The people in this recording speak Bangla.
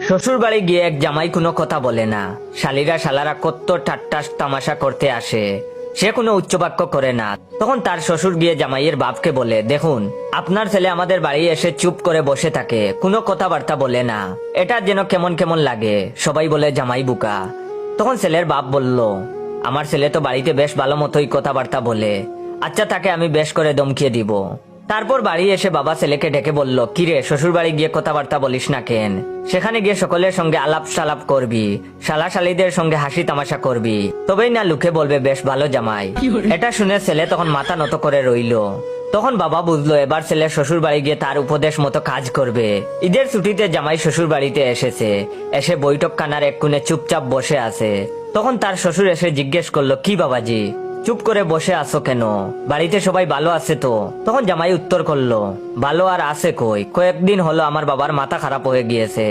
শ্বশুর বাড়ি গিয়ে এক জামাই কোনো কথা বলে না। শালিরা শালারা কত ঠাট্টা তামাশা করতে আসে, সে কোনো উচ্চবাক্য করে না। তখন তার শ্বশুর গিয়ে জামাইয়ের বাপকে বলে, দেখুন আপনার ছেলে আমাদের বাড়ি এসে চুপ করে বসে থাকে, কোনো কথাবার্তা বলে না, এটা যেন কেমন কেমন লাগে। সবাই বলে জামাই বুকা। তখন ছেলের বাপ বলল, আমার ছেলে তো বাড়িতে বেশ ভালো মতোই কথাবার্তা বলে, আচ্ছা তাকে আমি বেশ করে দমকিয়ে দিব। তারপর বাড়ি এসে বাবা ছেলেকে ডেকে বলল, কিরে শ্বশুর বাড়ি গিয়ে কথাবার্তা বলিস না কেন? সেখানে গিয়ে সকলের সঙ্গে আলাপ সালাপ করবি, শালা শালিদের সঙ্গে হাসি তামাশা করবি, তবেই না লোকে বলবে বেশ ভালো জামাই। এটা শুনে ছেলে তখন মাথা নত করে রইল। তখন বাবা বুঝলো এবার ছেলে শ্বশুর বাড়ি গিয়ে তার উপদেশ মতো কাজ করবে। ঈদের ছুটিতে জামাই শ্বশুর বাড়িতে এসেছে, এসে বৈঠক খানার এক কোণে চুপচাপ বসে আছে। তখন তার শ্বশুর এসে জিজ্ঞেস করলো, কি বাবাজি চুপ করে বসে আছো কেন? বাড়িতে সবাই ভালো আছে তো? তখন জামাই উত্তর করলো, ভালো আর আছে কই, কয়েকদিন হলো আমার বাবার মাথা খারাপ হয়ে গিয়েছে,